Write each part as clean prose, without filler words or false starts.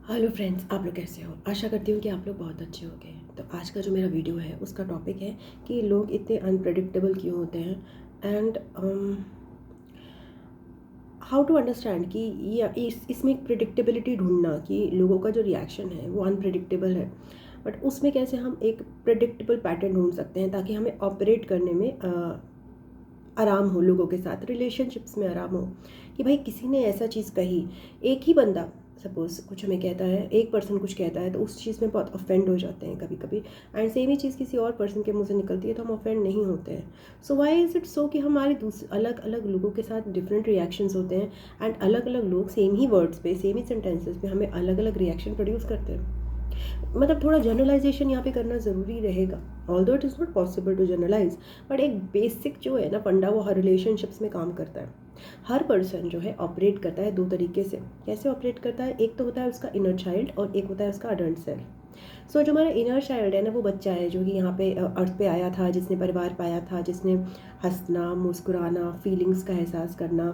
Hello friends, आप लोग कैसे हो? आशा करती हूँ कि आप लोग बहुत अच्छे होंगे। तो आज का जो मेरा वीडियो है उसका टॉपिक है कि लोग इतने अनप्रेडिक्टेबल क्यों होते हैं एंड हाउ टू अंडरस्टैंड कि ये इसमें एक प्रिडिक्टेबिलिटी ढूंढना कि लोगों का जो रिएक्शन है वो अनप्रिडिक्टेबल है, बट उसमें कैसे हम एक प्रिडिक्टेबल पैटर्न ढूंढ सकते हैं ताकि हमें ऑपरेट करने में आराम हो, लोगों के साथ रिलेशनशिप्स में आराम हो। कि भाई किसी ने ऐसा चीज़ कही, एक ही बंदा सपोज़ कुछ हमें कहता है, एक पर्सन कुछ कहता है तो उस चीज़ में बहुत ऑफेंड हो जाते हैं कभी कभी, एंड सेम ही चीज़ किसी और पर्सन के मुंह से निकलती है तो हम ऑफेंड नहीं होते हैं। So why is it so कि हमारे अलग अलग लोगों के साथ डिफरेंट रिएक्शंस होते हैं एंड अलग अलग लोग सेम ही वर्ड्स पे, सेम ही सेंटेंसेस पे हमें अलग अलग रिएक्शन प्रोड्यूस करते हैं। मतलब थोड़ा जनरलाइजेशन यहाँ पे करना ज़रूरी रहेगा, although it is not possible to generalize, but एक बेसिक जो है ना फंडा वो हर रिलेशनशिप्स में काम करता है। हर पर्सन जो है ऑपरेट करता है दो तरीके से। कैसे ऑपरेट करता है? एक तो होता है उसका इनर चाइल्ड और एक होता है उसका अडल्ट सेल्फ। सो जो हमारा इनर चाइल्ड है ना, वो बच्चा है जो कि यहाँ पे अर्थ पे आया था, जिसने परिवार पाया था, जिसने हंसना, मुस्कुराना, फीलिंग्स का एहसास करना,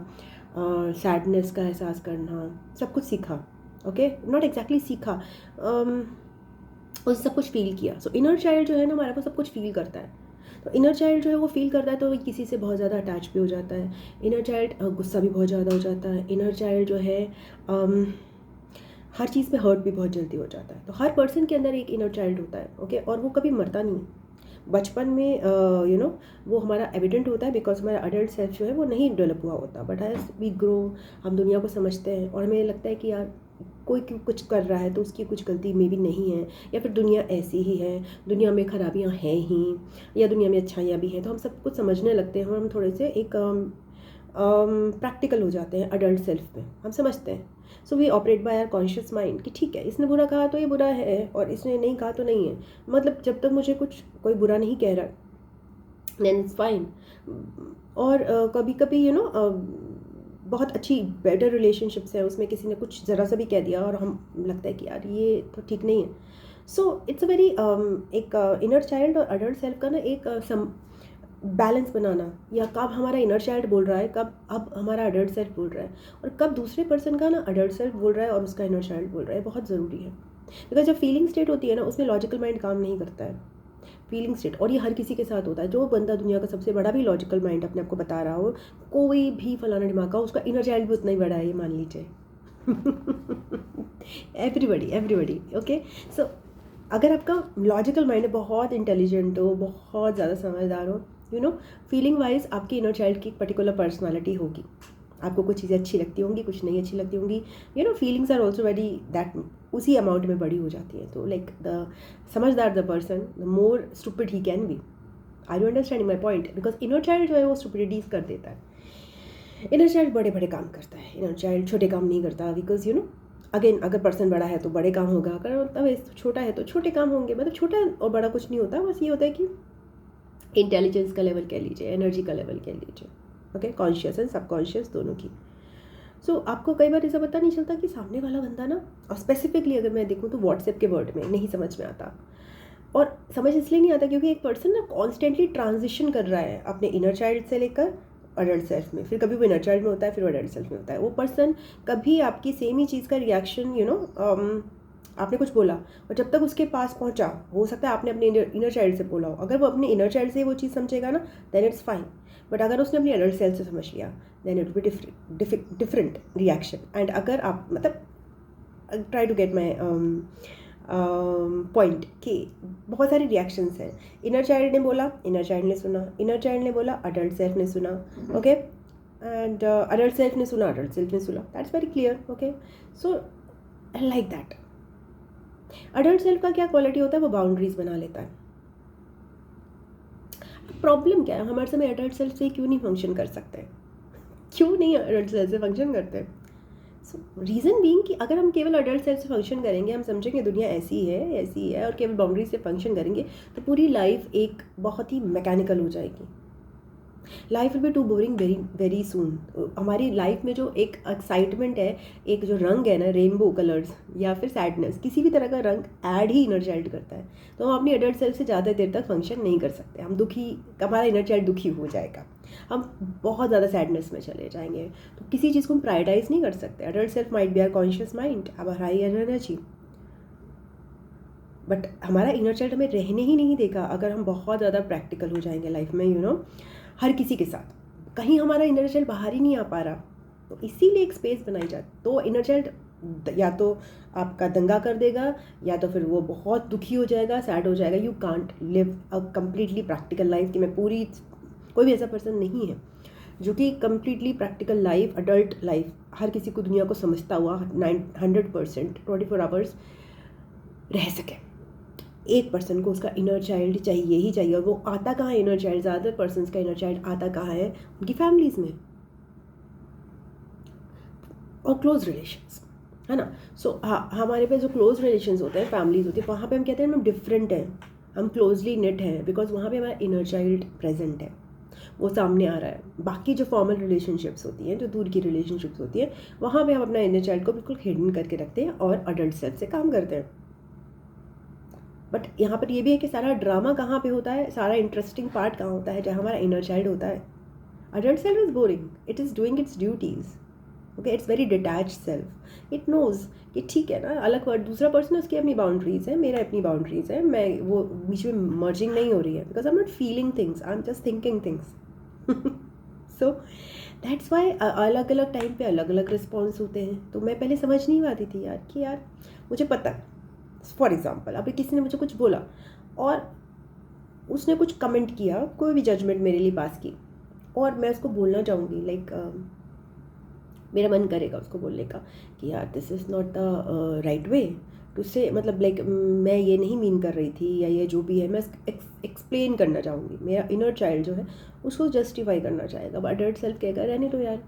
सैडनेस का एहसास करना, सब कुछ सीखा। ओके, नॉट एग्जैक्टली सीखा, उसने सब कुछ फील किया। सो इनर चाइल्ड जो है ना हमारा, वो सब कुछ फील करता है। तो इनर चाइल्ड जो है वो फील करता है तो वो किसी से बहुत ज़्यादा अटैच भी हो जाता है। इनर चाइल्ड गुस्सा भी बहुत ज़्यादा हो जाता है। इनर चाइल्ड जो है हर चीज़ पे हर्ट भी बहुत जल्दी हो जाता है। तो हर पर्सन के अंदर एक इनर चाइल्ड होता है, ओके, और वो कभी मरता नहीं है। बचपन में वो हमारा एविडेंट होता है बिकॉज हमारा अडल्ट सेल्फ जो है वो नहीं डेवलप हुआ होता, बट एज वी ग्रो हम दुनिया को समझते हैं और हमें लगता है कि यार कोई कुछ कर रहा है तो उसकी कुछ गलती में भी नहीं है, या फिर दुनिया ऐसी ही है, दुनिया में खराबियां हैं ही, या दुनिया में अच्छाइयाँ भी हैं। तो हम सब कुछ समझने लगते हैं और हम थोड़े से एक प्रैक्टिकल हो जाते हैं अडल्ट सेल्फ में, हम समझते हैं। So we operate by our conscious mind कि ठीक है, इसने बुरा कहा तो ये बुरा है और इसने नहीं कहा तो नहीं है। मतलब जब तक मुझे कुछ कोई बुरा नहीं कह रहा देन इट्स फाइन। और कभी कभी बहुत अच्छी बेटर रिलेशनशिप्स है, उसमें किसी ने कुछ ज़रा सा भी कह दिया और हम लगता है कि यार ये तो ठीक नहीं है। सो इट्स अ वेरी एक इनर चाइल्ड और अडल्ट सेल्फ का ना एक बैलेंस बनाना, या कब हमारा इनर चाइल्ड बोल रहा है, कब अब हमारा अडल्ट सेल्फ बोल रहा है, और कब दूसरे पर्सन का ना अडल्ट सेल्फ बोल रहा है और उसका इनर चाइल्ड बोल रहा है, बहुत ज़रूरी है। बिकॉज जब फीलिंग स्टेट होती है ना, उसमें लॉजिकल माइंड काम नहीं करता है। फीलिंग स्टेट, और ये हर किसी के साथ होता है। जो बंदा दुनिया का सबसे बड़ा भी लॉजिकल माइंड अपने आप को बता रहा हो, कोई भी फलाना दिमाग का, उसका इनर चाइल्ड भी उतना ही बड़ा है, ये मान लीजिए। Everybody everybody, okay. सो अगर आपका लॉजिकल माइंड बहुत इंटेलिजेंट हो, बहुत ज़्यादा समझदार हो, फीलिंग वाइज आपकी इनर चाइल्ड की एक पर्टिकुलर पर्सनालिटी होगी। आपको कुछ चीज़ें अच्छी लगती होंगी, कुछ नहीं अच्छी लगती होंगी। Feelings are also very that, उसी अमाउंट में बड़ी हो जाती है। तो लाइक द समझदार the person, the more stupid he can be. I do understanding my point? Because inner child जो है वो स्टूपिडिटीज कर देता है। इनर चाइल्ड बड़े बड़े काम करता है, इनर चाइल्ड छोटे काम नहीं करता। बिकॉज अगेन, अगर पर्सन बड़ा है तो बड़े काम होगा, अगर मतलब छोटा है तो छोटे काम होंगे। मतलब छोटा और बड़ा कुछ नहीं होता, बस ये होता है कि इंटेलिजेंस का लेवल कह लीजिए, एनर्जी का लेवल कह लीजिए, ओके, कॉन्शियस एंड सबकॉन्शियस दोनों की। सो आपको कई बार ऐसा पता नहीं चलता कि सामने वाला बंदा ना, और स्पेसिफिकली अगर मैं देखूँ तो व्हाट्सएप के वर्ड में नहीं समझ में आता। और समझ इसलिए नहीं आता क्योंकि एक पर्सन ना कॉन्स्टेंटली ट्रांजिशन कर रहा है अपने इनर चाइल्ड से लेकर अडल्ट सेल्फ में, फिर कभी वो इनर चाइल्ड में होता है, फिर वो अडल्ट सेल्फ में होता है। वो पर्सन कभी आपकी सेम ही चीज़ का रिएक्शन, आपने कुछ बोला और जब तक उसके पास पहुंचा, हो सकता है आपने अपने इनर चाइल्ड से बोला हो, अगर वो अपने इनर चाइल्ड से वो चीज़ समझेगा ना, देन इट्स फाइन। बट अगर उसने अपने अडल्ट सेल्फ से समझ लिया, then it will be different reaction. And अगर आप मतलब try to get my point कि बहुत सारे रिएक्शंस हैं। इनर चाइल्ड ने बोला, इनर चाइल्ड ने सुना, इनर चाइल्ड ने बोला, अडल्ट सेल्फ ने सुना, ओके, एंड अडल्ट सेल्फ ने सुना, अडल्ट सेल्फ ने सुना। That's very clear, okay. So like that adult self का क्या क्वालिटी होता है? वो बाउंड्रीज बना लेता है। प्रॉब्लम क्या है, हमारे समय अडल्ट सेल्फ से क्यों नहीं फंक्शन कर सकते? क्यों नहीं अडल्ट सेल्फ से फंक्शन करते? सो रीज़न बीइंग कि अगर हम केवल अडल्ट सेल्फ से फंक्शन करेंगे, हम समझेंगे दुनिया ऐसी है ऐसी है, और केवल बाउंड्री से फंक्शन करेंगे, तो पूरी लाइफ एक बहुत ही मैकेनिकल हो जाएगी। Life will be too boring very very soon. हमारी लाइफ में जो एक एक्साइटमेंट है, एक जो रंग है ना, रेनबो कलर्स या फिर सैडनेस, किसी भी तरह का रंग ऐड ही इनर चाइल्ड करता है। तो हम अपनी अडल्ट सेल्फ से ज़्यादा देर तक फंक्शन नहीं कर सकते, हम दुखी, हमारा इनर चाइल्ड दुखी हो जाएगा। हम बहुत ज़्यादा सैडनेस में चले जाएंगे। तो किसी चीज़ को हम प्रायोरिटाइज नहीं कर सकते। Adult self might be our conscious mind, our high energy, but हमारा इनर चाइल्ड हमें रहने ही नहीं देगा अगर हम बहुत ज़्यादा प्रैक्टिकल हो जाएंगे लाइफ में, हर किसी के साथ। कहीं हमारा इनर चाइल्ड बाहर ही नहीं आ पा रहा, तो इसीलिए एक स्पेस बनाई जाती। तो इनर चाइल्ड या तो आपका दंगा कर देगा, या तो फिर वो बहुत दुखी हो जाएगा, सैड हो जाएगा। You can't live a completely practical life कि मैं पूरी, कोई भी ऐसा पर्सन नहीं है जो कि completely practical life, adult life, हर किसी को दुनिया को समझता हुआ 100% 24 आवर्स रह सके। एक पर्सन को उसका इनर चाइल्ड चाहिए ही चाहिए, और वो आता कहाँ है इनर चाइल्ड, ज़्यादातर पर्सन्स का इनर चाइल्ड आता कहाँ है, उनकी फैमिलीज़ में और क्लोज रिलेशंस, है ना। सो हमारे पे जो क्लोज रिलेशंस होते हैं, फैमिलीज होती है, वहाँ पे हम कहते हैं हम डिफरेंट हैं, हम क्लोजली नेट हैं, बिकॉज वहाँ पे हमारा इनर चाइल्ड प्रेजेंट है, वो सामने आ रहा है। बाकी जो फॉर्मल रिलेशनशिप्स होती हैं, जो दूर की रिलेशनशिप्स होती हैं, वहाँ पे हम अपना इनर चाइल्ड को बिल्कुल हिडन करके रखते हैं और अडल्ट सेल्फ से काम करते हैं। बट यहाँ पर ये भी है कि सारा ड्रामा कहाँ पे होता है, सारा इंटरेस्टिंग पार्ट कहाँ होता है, जहाँ हमारा इनर चाइल्ड होता है। Adult self is boring, it is doing its duties, okay, it's very detach self. It knows कि ठीक है ना, अलग वर्ड, दूसरा पर्सन उसकी अपनी बाउंड्रीज है, मेरा अपनी बाउंड्रीज है, मैं वो बीच में मर्जिंग नहीं हो रही है, because I am not feeling things, I am just thinking things. So that's why अलग अलग टाइम पे अलग अलग रिस्पॉन्स होते हैं। तो मैं पहले समझ नहीं पाती थी यार कि यार मुझे पता है, फॉर एग्जाम्पल अभी किसी ने मुझे कुछ बोला और उसने कुछ कमेंट किया, कोई भी जजमेंट मेरे लिए पास की, और मैं उसको बोलना चाहूँगी, लाइक मेरा मन करेगा उसको बोलने का कि यार this is not the right way to say, मतलब लाइक मैं ये नहीं मीन कर रही थी, या ये जो भी है मैं एक्सप्लेन करना चाहूँगी। मेरा इनर चाइल्ड जो है उसको जस्टिफाई करना चाहेगा, बट अडल्ट सेल्फ कहेगा रहने तो यार,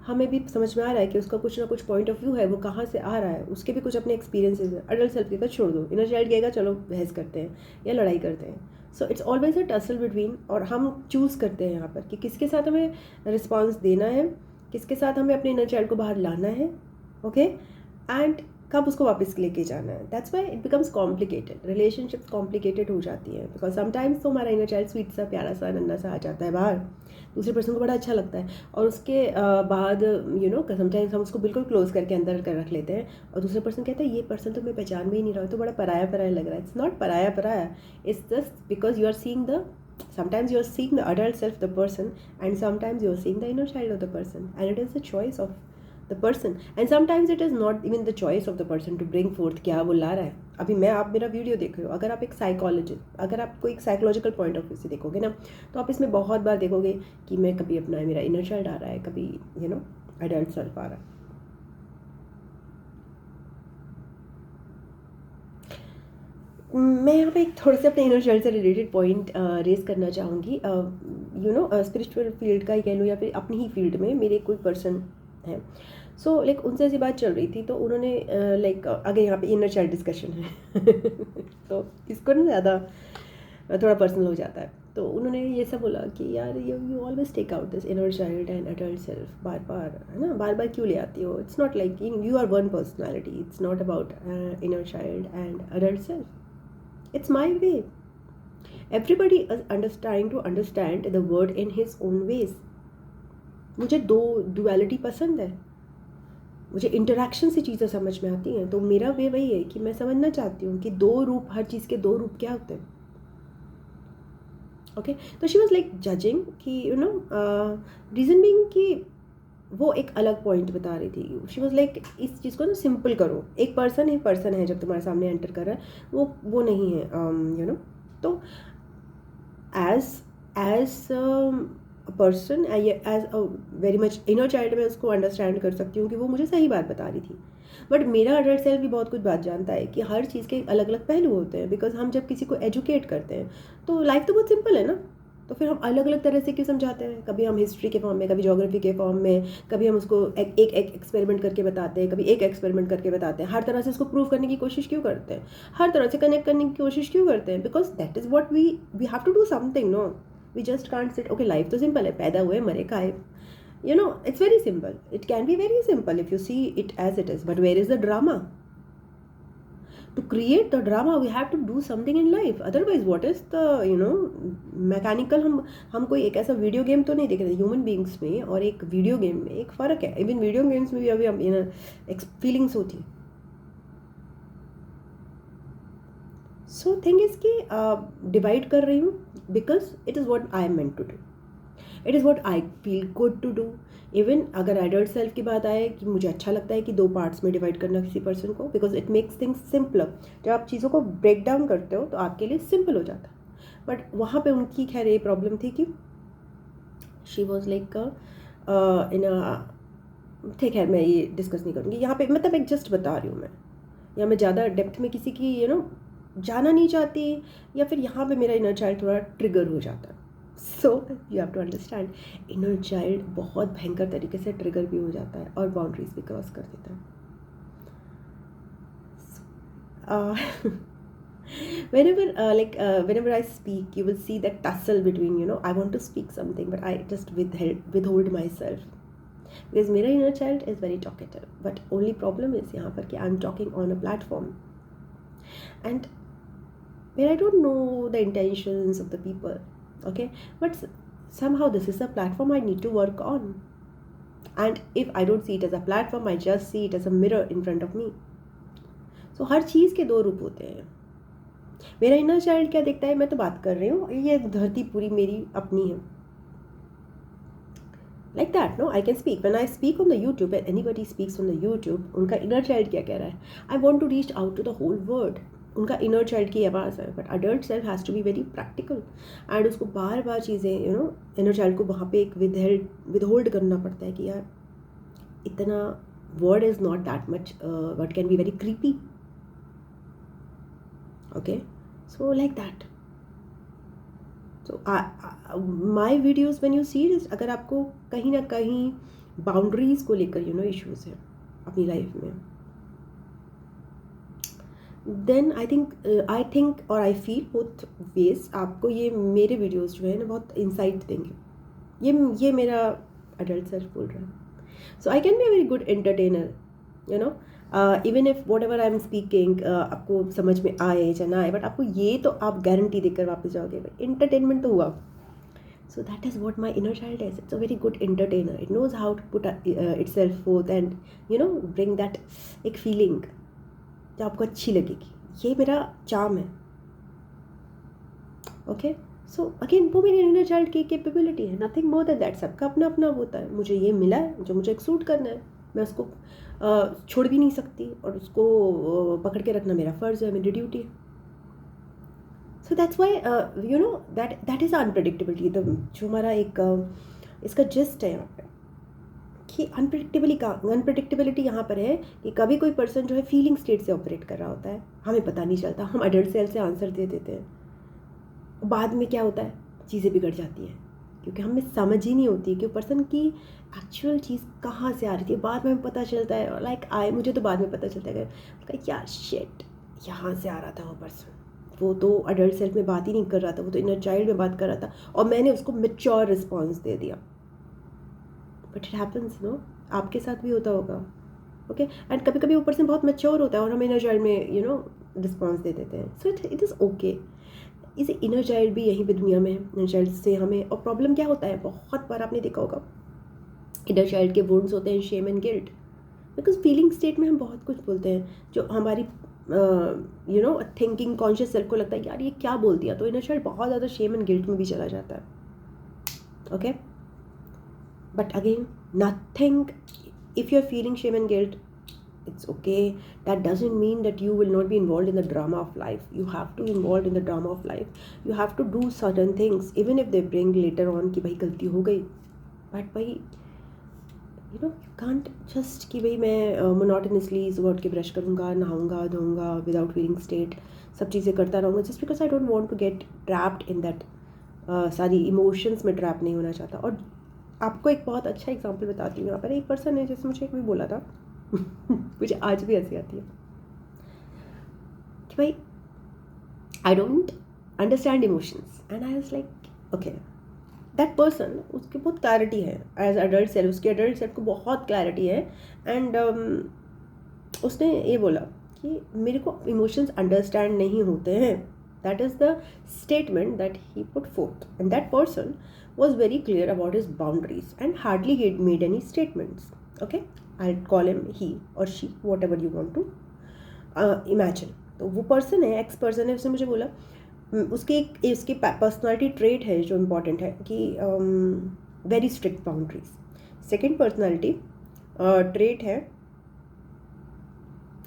हमें भी समझ में आ रहा है कि उसका कुछ ना कुछ पॉइंट ऑफ व्यू है, वो कहाँ से आ रहा है, उसके भी कुछ अपने एक्सपीरियंसेस है। अडल्ट सेल्फ कहेगा छोड़ दो, इनर चाइल्ड कहेगा चलो बहस करते हैं या लड़ाई करते हैं। So it's always a tussle between, और हम चूज़ करते हैं यहाँ पर कि किसके साथ हमें रिस्पॉन्स देना है, किसके साथ हमें अपने इनर चाइल्ड को बाहर लाना है, ओके, एंड कब उसको वापस लेके जाना है। That's why it becomes complicated, relationships complicated हो जाती है, बिकॉज समटाइम्स तो हमारा इनर चाइल्ड स्वीट सा, प्यारा सा, नन्ना सा आ जाता है बाहर, दूसरे पर्सन को बड़ा अच्छा लगता है, और उसके बाद समटाइम्स हम उसको बिल्कुल क्लोज करके अंदर कर रख लेते हैं, और दूसरे पर्सन कहता है ये पर्सन तो मैं पहचान में ही नहीं रहा, तो बड़ा पराया पराया लग रहा है। इट्स नॉट पराया पराया, it's just because you are seeing the, sometimes you are seeing the adult self, the person, and sometimes you are seeing the inner child of the person, and it is the choice of the person, and sometimes it is not even the choice of the person to bring forth क्या वो ला रहा है। अभी मैं, आप मेरा video देख रहे हो, अगर आप एक साइकोलॉजिस्ट, अगर आप कोई एक साइकोलॉजिकल पॉइंट ऑफ व्यू से देखोगे ना, तो आप इसमें बहुत बार देखोगे कि मैं कभी अपना मेरा इनर चाइल्ड आ रहा है, कभी अडल्ट सेल्फ आ रहा है। मैं यहाँ पे एक थोड़ा सा अपने इनर चाइल्ड से रिलेटेड पॉइंट रेज करना चाहूँगी। स्पिरिचुअल फील्ड का ही कह लूँ, या फिर अपनी ही फील्ड में मेरे कोई पर्सन है, सो लाइक उनसे ऐसी बात चल रही थी, तो उन्होंने लाइक आगे यहाँ पे इनर चाइल्ड डिस्कशन है तो इसको ना ज़्यादा थोड़ा पर्सनल हो जाता है। तो उन्होंने ये सब बोला कि यार you always take out this inner child and adult self, बार बार, है ना, बार बार क्यों ले आती हो? It's not like you are one personality, it's not about inner child and adult self, it's my way. Everybody is trying to understand the word in his own ways. मुझे दो duality पसंद है, मुझे इंटरेक्शन से चीज़ें समझ में आती हैं, तो मेरा वे वही है कि मैं समझना चाहती हूँ कि दो रूप, हर चीज़ के दो रूप क्या होते हैं, ओके। तो शी वॉज लाइक जजिंग कि रीज़न बीइंग कि वो एक अलग पॉइंट बता रही थी। शी वॉज लाइक इस चीज़ को ना सिंपल करो, एक पर्सन है जब तुम्हारे सामने एंटर कर रहा है, वो नहीं है, तो as person, as a very much inner child, मैं उसको अंडरस्टैंड कर सकती हूँ कि वो मुझे सही बात बता रही थी। बट मेरा अडल्ट सेल्फ भी बहुत कुछ बात जानता है कि हर चीज़ के अलग अलग पहलू होते हैं, बिकॉज हम जब किसी को एजुकेट करते हैं तो लाइफ तो बहुत सिंपल है ना, तो फिर हम अलग अलग तरह से क्यों समझाते हैं? कभी हम हिस्ट्री के फॉर्म में, कभी ज्योग्राफी के फॉर्म में, कभी हम उसको एक एक्सपेरिमेंट करके बताते हैं, कभी एक एक्सपेरिमेंट करके बताते हैं। हर तरह से उसको प्रूव करने की कोशिश क्यों करते हैं? हर तरह से कनेक्ट करने की कोशिश क्यों करते हैं? Because that is what we have to do something, no, we just can't sit, okay life तो सिंपल है, पैदा हुए मरे खाए, it's very simple, it can be very simple if you see it as it is, but where is the drama? To create the drama we have to do something in life, otherwise what is the mechanical हम कोई एक ऐसा video game तो नहीं देख रहे human beings में और एक वीडियो गेम में एक फ़र्क है. इवन वीडियो गेम्स में भी अभी हम एक फीलिंग्स होती है. सो थिंग इज़ कि डिवाइड कर रही हूँ because it is what I am meant to do, it is what I feel good to do. Even अगर एडल्ट सेल्फ की बात आए कि मुझे अच्छा लगता है कि 2 पार्ट्स में डिवाइड करना किसी पर्सन को, because it makes things simpler. जब आप चीज़ों को ब्रेक डाउन करते हो तो आपके लिए सिंपल हो जाता है. बट वहाँ पे उनकी खैर ये प्रॉब्लम थी कि शी वॉज लाइक इन ठीक है, मैं ये डिस्कस नहीं करूँगी यहाँ पे, मतलब एक जस्ट बता रही हूँ मैं, या मैं ज़्यादा डेप्थ में किसी की जाना नहीं चाहती, या फिर यहाँ पे मेरा इनर चाइल्ड थोड़ा ट्रिगर हो जाता है. So you have to understand, inner child बहुत भयंकर तरीके से ट्रिगर भी हो जाता है और बाउंड्रीज भी क्रॉस कर देता है. Whenever I speak, you will see that tussle between, I want to speak something, but I just withhold myself. Because मेरा inner child is very talkative. But only problem is यहाँ पर कि I'm talking on a platform. And where I don't know the intentions of the people. Okay? But somehow this is a platform I need to work on. And if I don't see it as a platform, I just see it as a mirror in front of me. So हर चीज़ के 2 रूप होते हैं. मेरा inner child क्या देखता है, मैं तो बात कर रही हूँ, ये धरती पूरी मेरी अपनी है. Like that, no, I can speak. When I speak on the YouTube, anybody speaks on the YouTube, उनका इनर चाइल्ड क्या कह रहा है, I want to reach out to the whole world. उनका इनर चाइल्ड की आवाज़ है. But adult self has to be very practical, and उसको बार बार चीज़ें इनर चाइल्ड को वहाँ पे एक विदहोल्ड करना पड़ता है कि यार इतना word is not that much, word can be very creepy. Okay, so like that. So my videos when you see this, अगर आपको कहीं ना कहीं बाउंड्रीज को लेकर इश्यूज है अपनी लाइफ में, देन आई थिंक और आई फील बोथ वेज आपको ये मेरे वीडियोस जो है ना बहुत इंसाइट देंगे. ये मेरा अडल्ट सेल्फ बोल रहा है. So I can be a very good entertainer, even if whatever I am speaking आपको समझ में आए या ना आए, बट आपको ये तो आप गारंटी देकर वापस जाओगे भाई इंटरटेनमेंट तो हुआ. So that is what my inner child is. It's a very good entertainer. It knows how to put itself forth and bring that एक फीलिंग जो आपको अच्छी लगेगी. ये मेरा चार्म है. ओके, सो अगेन वो मेरे इनर चाइल्ड की कैपेबिलिटी है, नथिंग मोर देन दैट. सबका अपना अपना होता है. मुझे ये मिला है जो मुझे सूट करना है, मैं उसको छोड़ भी नहीं सकती, और उसको पकड़ के रखना मेरा फ़र्ज़ है, मेरी ड्यूटी है. So that's why that is unpredictability. जो हमारा एक इसका जिस्ट है यहाँ पे कि अनप्रडिक्टेबिलिटी यहाँ पर है कि कभी कोई पर्सन जो है फीलिंग स्टेट से ऑपरेट कर रहा होता है, हमें पता नहीं चलता, हम अडल्ट सेल्फ से आंसर दे देते हैं. बाद में क्या होता है, चीज़ें बिगड़ जाती हैं क्योंकि हमें समझ ही नहीं होती कि पर्सन की एक्चुअल चीज़ कहाँ से आ रही थी. बाद में पता चलता है, मुझे तो बाद में पता चलता है कि यार शिट, यहाँ से आ रहा था वो पर्सन. वो तो अडल्ट सेल्फ में बात ही नहीं कर रहा था, वो तो इनर चाइल्ड में बात कर रहा था, और मैंने उसको मैच्योर रिस्पॉन्स दे दिया. बट इट हैपन्स, आपके साथ भी होता होगा. ओके, एंड कभी कभी वो पर्सन बहुत मैच्योर होता है और हम इनर चाइल्ड में रिस्पॉन्स दे देते हैं. So it is okay. इसे इनर चाइल्ड भी यहीं पे दुनिया में, इनर चाइल्ड से हमें, और प्रॉब्लम क्या होता है, बहुत बार आपने देखा होगा इनर चाइल्ड के वुंड्स होते हैं Shem and guilt. Because feeling state में हम बहुत कुछ बोलते हैं जो हमारी थिंकिंग कॉन्शियस सेल्फ को लगता है कि यार ये क्या बोल दिया, तो इनर चाइल्ड बहुत ज़्यादा शेम एंड गिल्ट में भी चला जाता है. Okay, but again nothing, if you are feeling shame and guilt, it's okay. That doesn't mean that you will not be involved in the drama of life. You have to be involved in the drama of life. You have to do certain things even if they bring later on कि भाई गलती हो गई. But भाई you can't just कि भाई मैं monotonously सुबह उठ के ब्रश करूँगा, नहाऊँगा, धोऊँगा without feeling state, सब चीज़ें करता रहूँगा just because I don't want to get trapped in that. सारी इमोशंस में ट्रैप नहीं होना चाहता. और आपको एक बहुत अच्छा एग्जाम्पल बताती हूँ. यहाँ पर एक पर्सन है जिसने मुझे एक भी बोला था मुझे आज भी हंसी आती है कि भाई I don't understand emotions, and I was like okay, that person, उसकी बहुत क्लैरिटी है एज अडल्ट सेल्फ, उसके अडल्ट सेल्फ को बहुत क्लैरिटी है. एंड उसने ये बोला कि मेरे को इमोशंस अंडरस्टैंड नहीं होते हैं. That is the statement that he put fourth, and that person was very clear about his boundaries and hardly he made any statements. Okay, I'll call him he or she, whatever you want to imagine. तो वो person है, x person है, उसने मुझे बोला उसकी personality trait है जो इम्पॉर्टेंट है कि very strict boundaries. Second personality trait है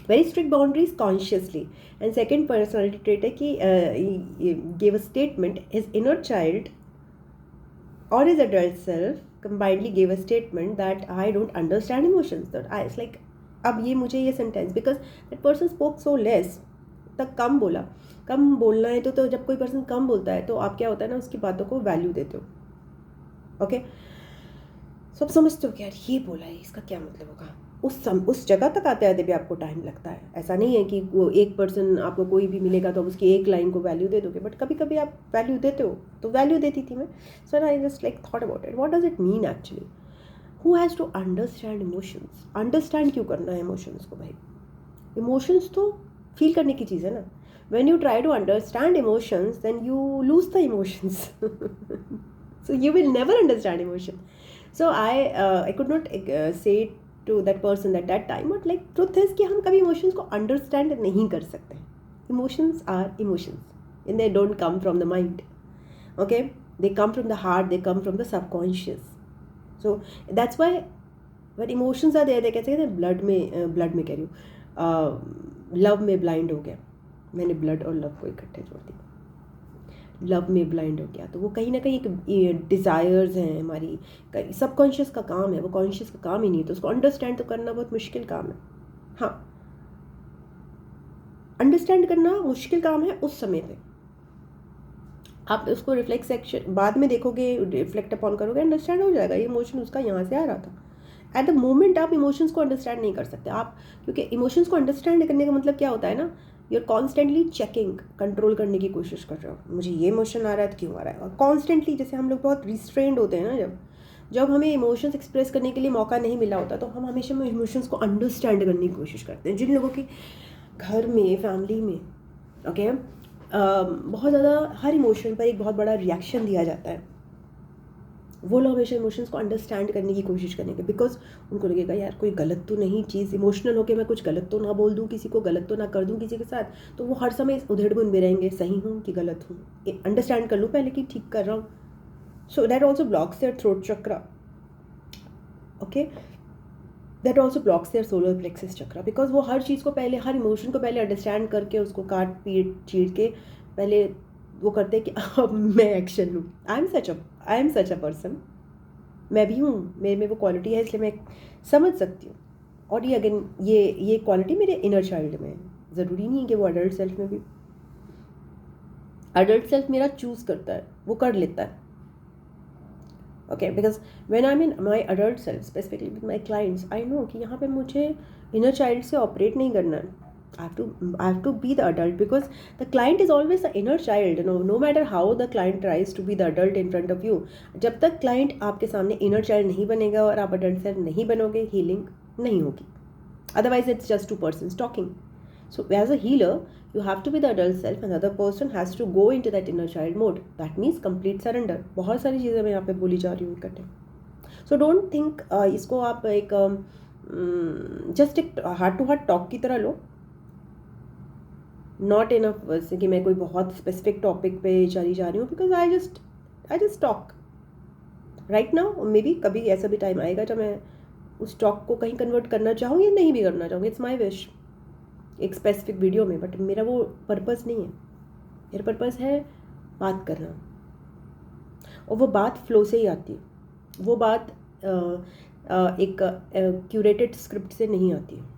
very strict boundaries consciously, and second personality trait है कि give a statement his inner child or his adult self combinedly gave a statement that I don't understand emotions, that I it's like अब ये मुझे ये sentence because that person spoke so less, तक कम बोला. कम बोलना है तो जब कोई पर्सन कम बोलता है तो आप क्या होता है ना, उसकी बातों को वैल्यू देते हो. ओके, सब समझते हो कि यार ये बोला है, इसका क्या मतलब होगा. उस जगह तक आते आते भी आपको टाइम लगता है. ऐसा नहीं है कि वो एक पर्सन आपको कोई भी मिलेगा तो आप उसकी एक लाइन को वैल्यू दे दोगे, बट कभी कभी आप वैल्यू देते हो. तो वैल्यू देती थी मैं. So I just like thought about it, what does it mean actually. Who has to understand emotions. Understand क्यों करना है इमोशंस को भाई. इमोशंस तो फील करने की चीज़ है ना. When you try to understand emotions then you lose the emotions. So you will never understand emotion. So I could not say to that person at that time, but like truth is कि हम कभी emotions को understand नहीं कर सकते. Emotions are emotions and they don't come from the mind. Okay, they come from the heart, they come from the subconscious. So that's why when emotions are there, they कहते हैं blood में कह रही हूँ, love में blind हो गया. मैंने blood और love को इकट्ठे जोड़ दिया. लव में ब्लाइंड हो गया. तो वो कहीं ना कहीं एक डिज़ायर्स हैं हमारी, सबकॉन्शियस का काम है, वो कॉन्शियस का काम ही नहीं है. तो उसको अंडरस्टैंड तो करना बहुत मुश्किल काम है. हाँ, अंडरस्टैंड करना मुश्किल काम है उस समय पे. आप उसको रिफ्लेक्स सेक्शन बाद में देखोगे, रिफ्लेक्ट अपॉन करोगे, अंडरस्टैंड हो जाएगा. ये इमोशन उसका यहाँ से आ रहा था. एट द मोमेंट आप इमोशंस को अंडरस्टैंड नहीं कर सकते आप, क्योंकि इमोशंस को अंडरस्टैंड करने का मतलब क्या होता है ना, you are constantly checking, control करने की कोशिश कर रहे हो. मुझे ये इमोशन आ रहा है तो क्यों आ रहा है. और कॉन्स्टेंटली, जैसे हम लोग बहुत रिस्ट्रेंड होते हैं ना, जब हमें इमोशंस एक्सप्रेस करने के लिए मौका नहीं मिला होता तो हम हमेशा इमोशंस को अंडरस्टैंड करने की कोशिश करते हैं. जिन लोगों के घर में, फैमिली में, ओके, बहुत ज़्यादा हर इमोशन पर एक बहुत बड़ा रिएक्शन दिया जाता है, वो लोग हमेशा इमोशंस को अंडरस्टैंड करने की कोशिश करेंगे. बिकॉज उनको लगेगा यार कोई गलत तो नहीं चीज़, इमोशनल होकर मैं कुछ गलत तो ना बोल दूँ किसी को, गलत तो ना कर दूँ किसी के साथ. तो वो हर समय उधेड़-बुन में रहेंगे, सही हूँ कि गलत हूँ, अंडरस्टैंड कर लूँ पहले कि ठीक कर रहा हूँ. So that also blocks their throat chakra. Okay, that also blocks their solar plexus chakra. Because वो हर चीज़ को पहले, हर इमोशन को पहले अंडरस्टैंड करके उसको काट पीट चीर के पहले वो करते हैं कि अब मैं एक्शन लूँ. I am such a person. मैं भी हूँ, मेरे में वो क्वालिटी है, इसलिए मैं समझ सकती हूँ. और ये अगेन ये क्वालिटी मेरे इनर चाइल्ड में है. ज़रूरी नहीं है कि वो अडल्ट सेल्फ में भी. अडल्ट सेल्फ मेरा चूज़ करता है, वो कर लेता है. Okay, because when I am in my adult self, specifically with my clients, I know कि यहाँ पे मुझे इनर चाइल्ड से ऑपरेट नहीं करना है. I have to be the adult, because the client is always the inner child. No matter how the client tries to be the adult in front of you, जब तक client आपके सामने inner child नहीं बनेगा और आप adult self नहीं बनोगे, healing नहीं होगी. Otherwise it's just two persons talking. So as a healer, you have to be the adult self, and the other person has to go into that inner child mode. That means complete surrender. बहुत सारी चीज़ें मैं यहाँ पे बोली जा रही हूँ इकट्ठे. So don't think इसको आप एक just एक हार्ट टू हार्ट टॉक की तरह लो. नॉट इनफ वैसे कि मैं कोई बहुत स्पेसिफिक टॉपिक पे चली जा रही हूँ, because I just talk right now. May be कभी ऐसा भी टाइम आएगा जब मैं उस टॉक को कहीं कन्वर्ट करना चाहूँ या नहीं भी करना चाहूँगी. इट्स माई विश एक स्पेसिफिक वीडियो में, बट मेरा वो पर्पस नहीं है. मेरा पर्पस है बात करना, और वो बात फ्लो से ही आती है. वो बात एक क्यूरेटेड स्क्रिप्ट से नहीं आती है.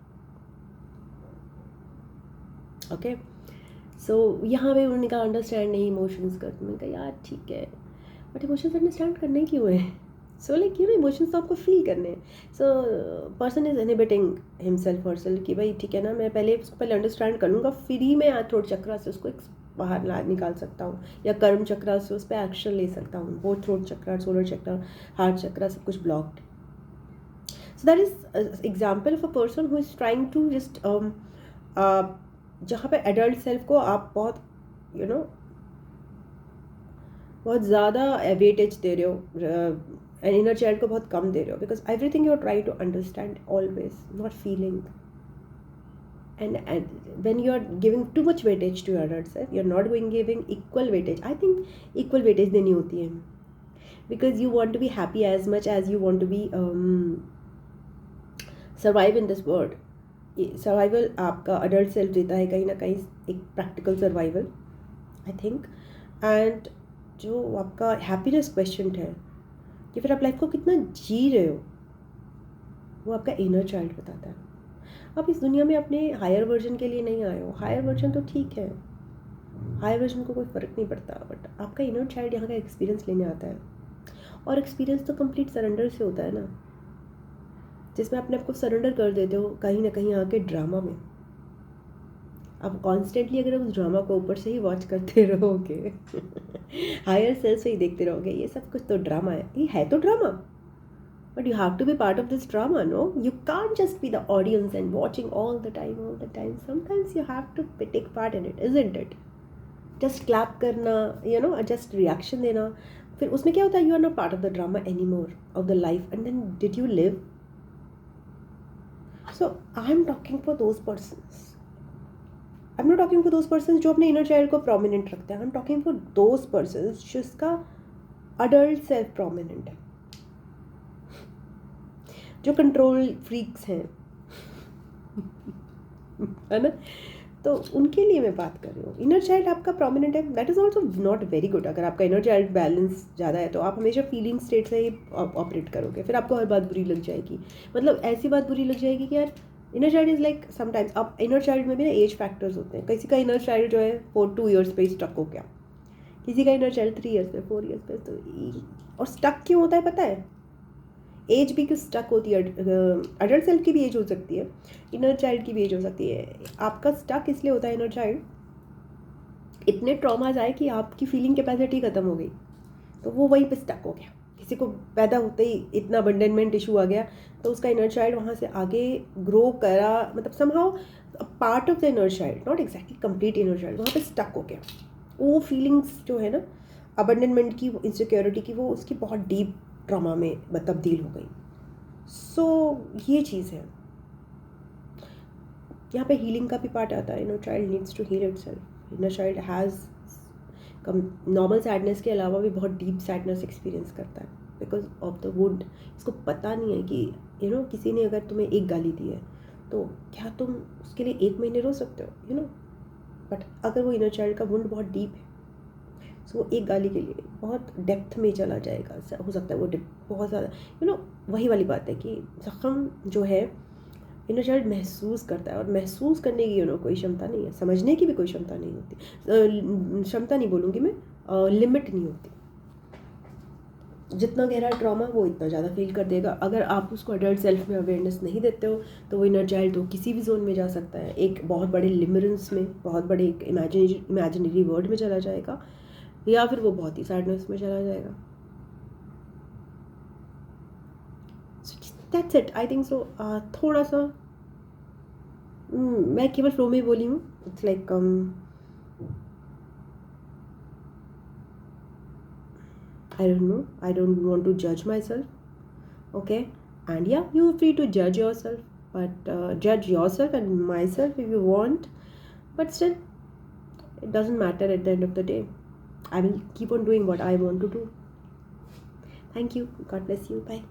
ओके, सो यहाँ पे उन्होंने कहा अंडरस्टैंड नहीं इमोशंस कर. मैंने कहा यार ठीक है, बट इमोशंस अंडरस्टैंड करने क्यों है. सो लाइक इमोशंस तो आपको फील करने हैं. So person is inhibiting himself और सेल्फ कि भाई ठीक है ना, मैं पहले अंडरस्टैंड कर लूँगा, फिर ही मैं थ्रोट चक्रा से उसको बाहर निकाल सकता हूँ, या कर्म चक्रा से उस पर एक्शन ले सकता हूँ. वो throat chakra, solar chakra, heart chakra सब कुछ blocked. So that is example of a person who is trying to just जहाँ पे एडल्ट सेल्फ को आप बहुत बहुत ज़्यादा वेटेज दे रहे हो, एंड इनर चाइल्ड को बहुत कम दे रहे हो, because everything you are try to understand always, not feeling. And when you are giving too much weightage to your adult self, you're not giving equal weightage. I think equal weightage देनी होती है, because you want to be happy as much as you want to be survive in this world. Survival आपका adult self देता है कहीं ना कहीं, एक practical survival I think. And जो आपका हैप्पीनेस क्वेश्चन है कि फिर आप लाइफ को कितना जी रहे हो, वो आपका इनर चाइल्ड बताता है. आप इस दुनिया में अपने हायर वर्जन के लिए नहीं आए हो. हायर वर्जन तो ठीक है, हायर वर्जन को कोई फ़र्क नहीं पड़ता, बट आपका इनर चाइल्ड यहाँ का एक्सपीरियंस लेने आता है. और एक्सपीरियंस तो कंप्लीट सरेंडर से होता है ना, जिसमें अपने आप को सरेंडर कर देते हो कहीं ना कहीं आके ड्रामा में. आप कॉन्स्टेंटली अगर उस ड्रामा को ऊपर से ही वॉच करते रहोगे हायर सेल्फ से ही देखते रहोगे, ये सब कुछ तो ड्रामा है, ये है तो drama, but you have to be part of this drama, no? You can't just be the audience and watching all the time. Sometimes you have to take part in it, isn't it? Just clap karna, just reaction dena. फिर उसमें क्या होता है, you are not part of the drama anymore of the life. And then did you live? So I'm talking for those persons. I'm not talking for those persons जो अपने inner child को prominent रखते हैं. I'm talking for those persons जिसका adult self prominent है, जो control freaks हैं है ना. तो उनके लिए मैं बात कर रही हूँ. इनर चाइल्ड आपका प्रोमिनेंट है, that is also not very good. अगर आपका इनर चाइल्ड बैलेंस ज़्यादा है तो आप हमेशा फीलिंग स्टेट से ही ऑपरेट करोगे, फिर आपको हर बात बुरी लग जाएगी. मतलब ऐसी बात बुरी लग जाएगी कि यार inner child is like sometimes आप इनर चाइल्ड में भी ना एज फैक्टर्स होते हैं. किसी का इनर चाइल्ड जो है 2 years पे स्टक हो गया, किसी का इनर चाइल्ड 3 years पे, 4 years पे. तो और स्टक क्यों होता है पता है? एज भी क्यों स्टक होती है? अडल्ट सेल्फ की भी एज हो सकती है, इनर चाइल्ड की भी एज हो सकती है. आपका स्टक इसलिए होता है इनर चाइल्ड, इतने ट्रॉमाज आए कि आपकी फीलिंग कैपेसिटी ख़त्म हो गई, तो वो वहीं पे स्टक हो गया. किसी को पैदा होते ही इतना अबंडनमेंट इशू आ गया, तो उसका इनर चाइल्ड वहाँ से आगे ग्रो करा, मतलब somehow part of the inner child, not exactly complete inner child, वहाँ पे स्टक हो गया. वो फीलिंग्स जो है ना अबंडनमेंट की, इनसिक्योरिटी की, वो उसकी बहुत डीप ट्रॉमा में तब्दील हो गई. सो ये चीज़ है, यहाँ पे हीलिंग का भी पार्ट आता है. Inner child needs to heal itself. Inner child has normal sadness के अलावा भी बहुत डीप सैडनेस एक्सपीरियंस करता है बिकॉज ऑफ द वुड. इसको पता नहीं है कि किसी ने अगर तुम्हें एक गाली दी है तो क्या तुम उसके लिए 1 महीने रो सकते हो, बट अगर वो इनर चाइल्ड का वुंड बहुत डीप है, सो वो एक गाली के लिए बहुत डेप्थ में चला जाएगा. हो सकता है वो बहुत ज़्यादा वही वाली बात है कि ज़ख्म जो है इनर चाइल्ड महसूस करता है, और महसूस करने की कोई क्षमता नहीं है, समझने की भी कोई क्षमता नहीं होती. क्षमता नहीं बोलूँगी मैं, लिमिट नहीं होती. जितना गहरा ट्रॉमा वो इतना ज़्यादा फील कर देगा. अगर आप उसको एडल्ट सेल्फ में अवेयरनेस नहीं देते हो तो वो इनर चाइल्ड तो किसी भी जोन में जा सकता है, एक बहुत बड़े लिमरेंस में, बहुत बड़े एक इमेजिनरी वर्ल्ड में चला जाएगा, या फिर वो बहुत ही सैडनेस में चला जाएगा. That's it, I think so. थोड़ा सा मैं केवल फ्लो में बोली हूँ. It's like I don't know, I don't want to judge myself, okay? And yeah, you're free to judge yourself, but judge yourself and myself if you want, but still it doesn't matter. At the end of the day, I will keep on doing what I want to do. Thank you. God bless you. Bye.